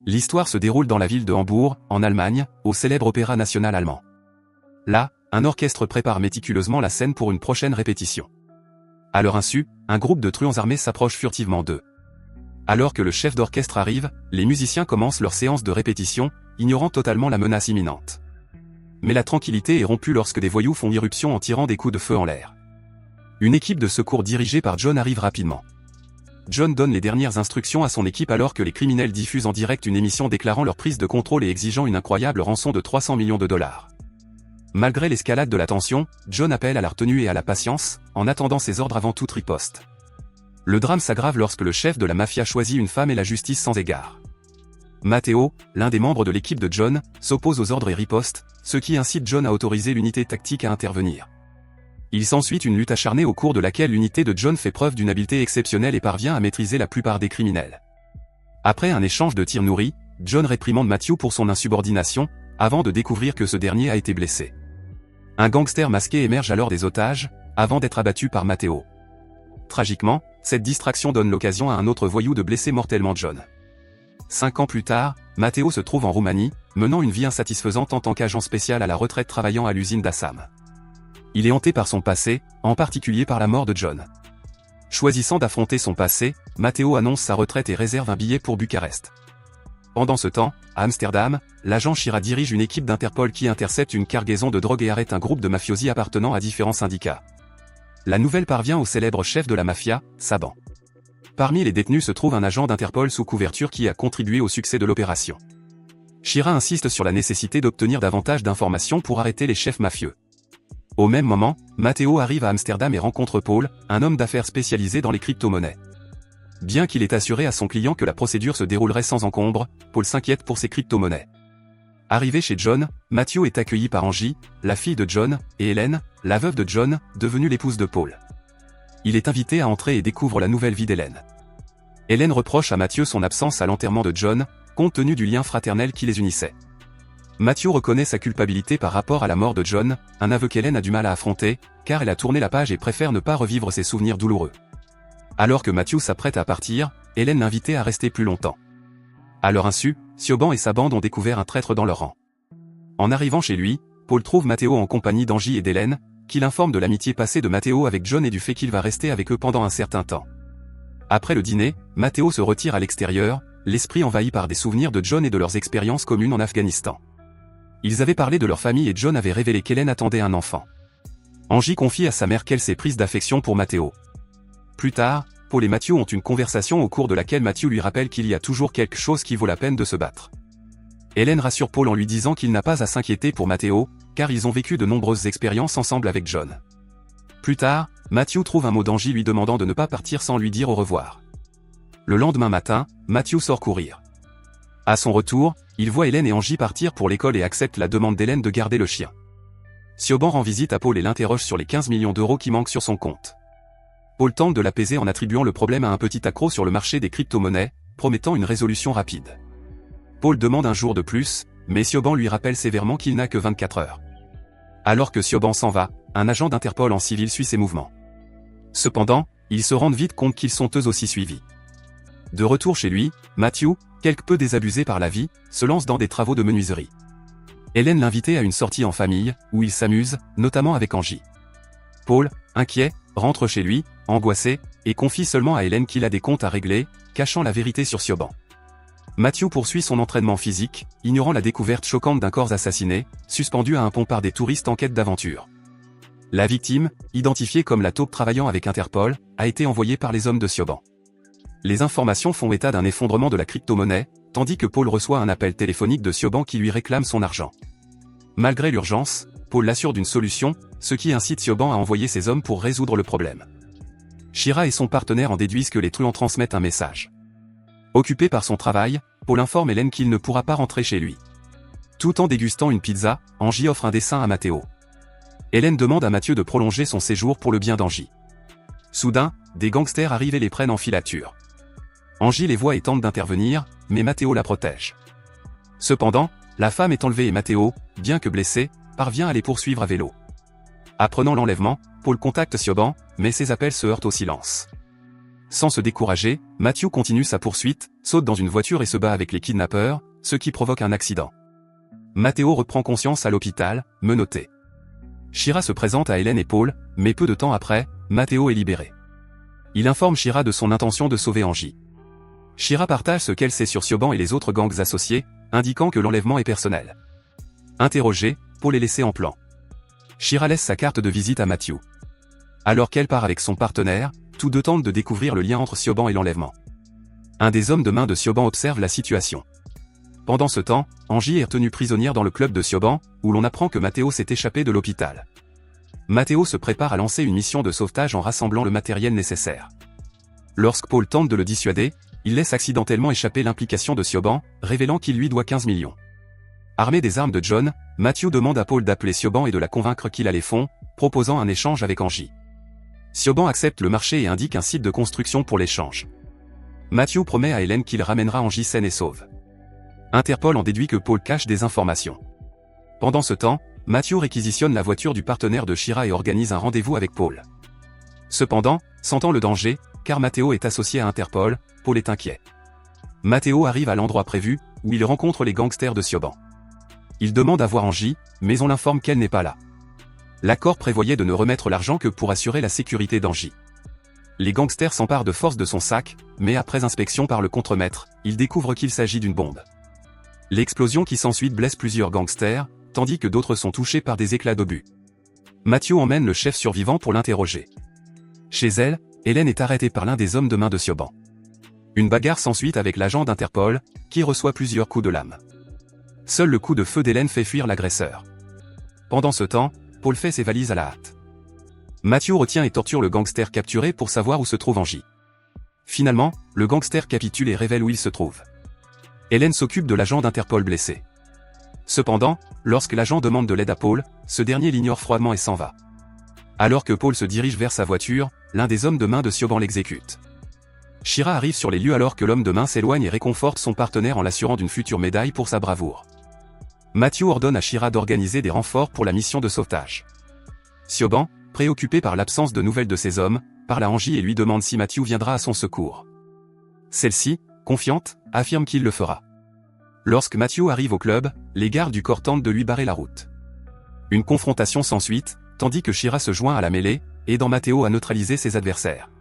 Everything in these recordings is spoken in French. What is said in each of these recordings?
L'histoire se déroule dans la ville de Hambourg, en Allemagne, au célèbre Opéra national allemand. Là, un orchestre prépare méticuleusement la scène pour une prochaine répétition. À leur insu, un groupe de truands armés s'approche furtivement d'eux. Alors que le chef d'orchestre arrive, les musiciens commencent leur séance de répétition, ignorant totalement la menace imminente. Mais la tranquillité est rompue lorsque des voyous font irruption en tirant des coups de feu en l'air. Une équipe de secours dirigée par John arrive rapidement. John donne les dernières instructions à son équipe alors que les criminels diffusent en direct une émission déclarant leur prise de contrôle et exigeant une incroyable rançon de 300 millions de dollars. Malgré l'escalade de la tension, John appelle à la retenue et à la patience, en attendant ses ordres avant toute riposte. Le drame s'aggrave lorsque le chef de la mafia choisit une femme et la justice sans égard. Matteo, l'un des membres de l'équipe de John, s'oppose aux ordres et riposte, ce qui incite John à autoriser l'unité tactique à intervenir. Il s'ensuit une lutte acharnée au cours de laquelle l'unité de John fait preuve d'une habileté exceptionnelle et parvient à maîtriser la plupart des criminels. Après un échange de tirs nourris, John réprimande Matthew pour son insubordination, avant de découvrir que ce dernier a été blessé. Un gangster masqué émerge alors des otages, avant d'être abattu par Matteo. Tragiquement, cette distraction donne l'occasion à un autre voyou de blesser mortellement John. 5 ans plus tard, Matteo se trouve en Roumanie, menant une vie insatisfaisante en tant qu'agent spécial à la retraite travaillant à l'usine d'Assam. Il est hanté par son passé, en particulier par la mort de John. Choisissant d'affronter son passé, Matteo annonce sa retraite et réserve un billet pour Bucarest. Pendant ce temps, à Amsterdam, l'agent Shira dirige une équipe d'Interpol qui intercepte une cargaison de drogue et arrête un groupe de mafiosi appartenant à différents syndicats. La nouvelle parvient au célèbre chef de la mafia, Saban. Parmi les détenus se trouve un agent d'Interpol sous couverture qui a contribué au succès de l'opération. Shira insiste sur la nécessité d'obtenir davantage d'informations pour arrêter les chefs mafieux. Au même moment, Matteo arrive à Amsterdam et rencontre Paul, un homme d'affaires spécialisé dans les crypto-monnaies. Bien qu'il ait assuré à son client que la procédure se déroulerait sans encombre, Paul s'inquiète pour ses crypto-monnaies. Arrivé chez John, Matthew est accueilli par Angie, la fille de John, et Hélène, la veuve de John, devenue l'épouse de Paul. Il est invité à entrer et découvre la nouvelle vie d'Hélène. Hélène reproche à Matthew son absence à l'enterrement de John, compte tenu du lien fraternel qui les unissait. Matthew reconnaît sa culpabilité par rapport à la mort de John, un aveu qu'Hélène a du mal à affronter, car elle a tourné la page et préfère ne pas revivre ses souvenirs douloureux. Alors que Matthew s'apprête à partir, Hélène l'invite à rester plus longtemps. À leur insu, Siobhan et sa bande ont découvert un traître dans leur rang. En arrivant chez lui, Paul trouve Matteo en compagnie d'Angie et d'Hélène, qui l'informent de l'amitié passée de Matteo avec John et du fait qu'il va rester avec eux pendant un certain temps. Après le dîner, Matteo se retire à l'extérieur, l'esprit envahi par des souvenirs de John et de leurs expériences communes en Afghanistan. Ils avaient parlé de leur famille et John avait révélé qu'Hélène attendait un enfant. Angie confie à sa mère qu'elle s'est prise d'affection pour Matteo. Plus tard, Paul et Matthew ont une conversation au cours de laquelle Matthew lui rappelle qu'il y a toujours quelque chose qui vaut la peine de se battre. Hélène rassure Paul en lui disant qu'il n'a pas à s'inquiéter pour Matteo, car ils ont vécu de nombreuses expériences ensemble avec John. Plus tard, Matthew trouve un mot d'Angie lui demandant de ne pas partir sans lui dire au revoir. Le lendemain matin, Matthew sort courir. À son retour, il voit Hélène et Angie partir pour l'école et accepte la demande d'Hélène de garder le chien. Siobhan rend visite à Paul et l'interroge sur les 15 millions d'euros qui manquent sur son compte. Paul tente de l'apaiser en attribuant le problème à un petit accro sur le marché des crypto-monnaies, promettant une résolution rapide. Paul demande un jour de plus, mais Siobhan lui rappelle sévèrement qu'il n'a que 24 heures. Alors que Siobhan s'en va, un agent d'Interpol en civil suit ses mouvements. Cependant, ils se rendent vite compte qu'ils sont eux aussi suivis. De retour chez lui, Matthew, quelque peu désabusé par la vie, se lance dans des travaux de menuiserie. Hélène l'invitait à une sortie en famille, où il s'amuse, notamment avec Angie. Paul, inquiet, rentre chez lui, angoissé, et confie seulement à Hélène qu'il a des comptes à régler, cachant la vérité sur Siobhan. Matthew poursuit son entraînement physique, ignorant la découverte choquante d'un corps assassiné, suspendu à un pont par des touristes en quête d'aventure. La victime, identifiée comme la taupe travaillant avec Interpol, a été envoyée par les hommes de Siobhan. Les informations font état d'un effondrement de la crypto-monnaie, tandis que Paul reçoit un appel téléphonique de Siobhan qui lui réclame son argent. Malgré l'urgence, Paul l'assure d'une solution, ce qui incite Siobhan à envoyer ses hommes pour résoudre le problème. Shira et son partenaire en déduisent que les truands transmettent un message. Occupé par son travail, Paul informe Hélène qu'il ne pourra pas rentrer chez lui. Tout en dégustant une pizza, Angie offre un dessin à Matteo. Hélène demande à Matthew de prolonger son séjour pour le bien d'Angie. Soudain, des gangsters arrivent et les prennent en filature. Angie les voit et tente d'intervenir, mais Matteo la protège. Cependant, la femme est enlevée et Matteo, bien que blessé, parvient à les poursuivre à vélo. Apprenant l'enlèvement, Paul contacte Siobhan, mais ses appels se heurtent au silence. Sans se décourager, Matthew continue sa poursuite, saute dans une voiture et se bat avec les kidnappeurs, ce qui provoque un accident. Matteo reprend conscience à l'hôpital, menotté. Shira se présente à Hélène et Paul, mais peu de temps après, Matteo est libéré. Il informe Shira de son intention de sauver Angie. Shira partage ce qu'elle sait sur Siobhan et les autres gangs associés, indiquant que l'enlèvement est personnel. Interrogé, Paul est laissé en plan. Shira laisse sa carte de visite à Matthew. Alors qu'elle part avec son partenaire, tous deux tentent de découvrir le lien entre Siobhan et l'enlèvement. Un des hommes de main de Siobhan observe la situation. Pendant ce temps, Angie est retenue prisonnière dans le club de Siobhan, où l'on apprend que Matteo s'est échappé de l'hôpital. Matteo se prépare à lancer une mission de sauvetage en rassemblant le matériel nécessaire. Lorsque Paul tente de le dissuader, il laisse accidentellement échapper l'implication de Siobhan, révélant qu'il lui doit 15 millions. Armé des armes de John, Matthew demande à Paul d'appeler Siobhan et de la convaincre qu'il a les fonds, proposant un échange avec Angie. Siobhan accepte le marché et indique un site de construction pour l'échange. Matthew promet à Hélène qu'il ramènera Angie saine et sauve. Interpol en déduit que Paul cache des informations. Pendant ce temps, Matthew réquisitionne la voiture du partenaire de Shira et organise un rendez-vous avec Paul. Cependant, sentant le danger, car Matteo est associé à Interpol, Paul est inquiet. Matteo arrive à l'endroit prévu, où il rencontre les gangsters de Siobhan. Il demande à voir Angie, mais on l'informe qu'elle n'est pas là. L'accord prévoyait de ne remettre l'argent que pour assurer la sécurité d'Angie. Les gangsters s'emparent de force de son sac, mais après inspection par le contremaître, ils découvrent qu'il s'agit d'une bombe. L'explosion qui s'ensuit blesse plusieurs gangsters, tandis que d'autres sont touchés par des éclats d'obus. Matthew emmène le chef survivant pour l'interroger. Chez elle, Hélène est arrêtée par l'un des hommes de main de Siobhan. Une bagarre s'ensuit avec l'agent d'Interpol, qui reçoit plusieurs coups de lame. Seul le coup de feu d'Hélène fait fuir l'agresseur. Pendant ce temps, Paul fait ses valises à la hâte. Matthew retient et torture le gangster capturé pour savoir où se trouve Angie. Finalement, le gangster capitule et révèle où il se trouve. Hélène s'occupe de l'agent d'Interpol blessé. Cependant, lorsque l'agent demande de l'aide à Paul, ce dernier l'ignore froidement et s'en va. Alors que Paul se dirige vers sa voiture, l'un des hommes de main de Siobhan l'exécute. Shira arrive sur les lieux alors que l'homme de main s'éloigne et réconforte son partenaire en l'assurant d'une future médaille pour sa bravoure. Matthew ordonne à Shira d'organiser des renforts pour la mission de sauvetage. Siobhan, préoccupé par l'absence de nouvelles de ses hommes, parle à Angie et lui demande si Matthew viendra à son secours. Celle-ci, confiante, affirme qu'il le fera. Lorsque Matthew arrive au club, les gardes du corps tentent de lui barrer la route. Une confrontation s'ensuit, tandis que Shira se joint à la mêlée, aidant Matteo à neutraliser ses adversaires.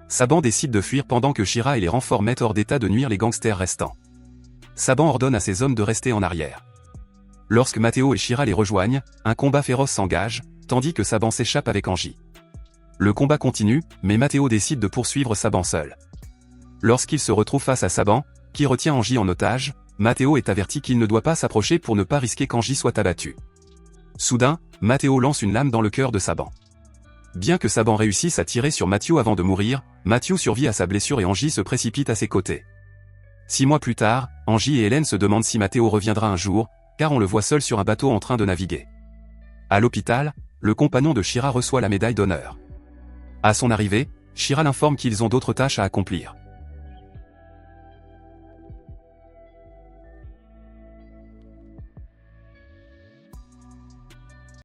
Saban décide de fuir pendant que Shira et les renforts mettent hors d'état de nuire les gangsters restants. Saban ordonne à ses hommes de rester en arrière. Lorsque Matteo et Shira les rejoignent, un combat féroce s'engage, tandis que Saban s'échappe avec Angie. Le combat continue, mais Matteo décide de poursuivre Saban seul. Lorsqu'il se retrouve face à Saban, qui retient Angie en otage, Matteo est averti qu'il ne doit pas s'approcher pour ne pas risquer qu'Angie soit abattue. Soudain, Matteo lance une lame dans le cœur de Saban. Bien que Saban réussisse à tirer sur Matthew avant de mourir, Matthew survit à sa blessure et Angie se précipite à ses côtés. 6 mois plus tard, Angie et Hélène se demandent si Matteo reviendra un jour, car on le voit seul sur un bateau en train de naviguer. À l'hôpital, le compagnon de Shira reçoit la médaille d'honneur. À son arrivée, Shira l'informe qu'ils ont d'autres tâches à accomplir.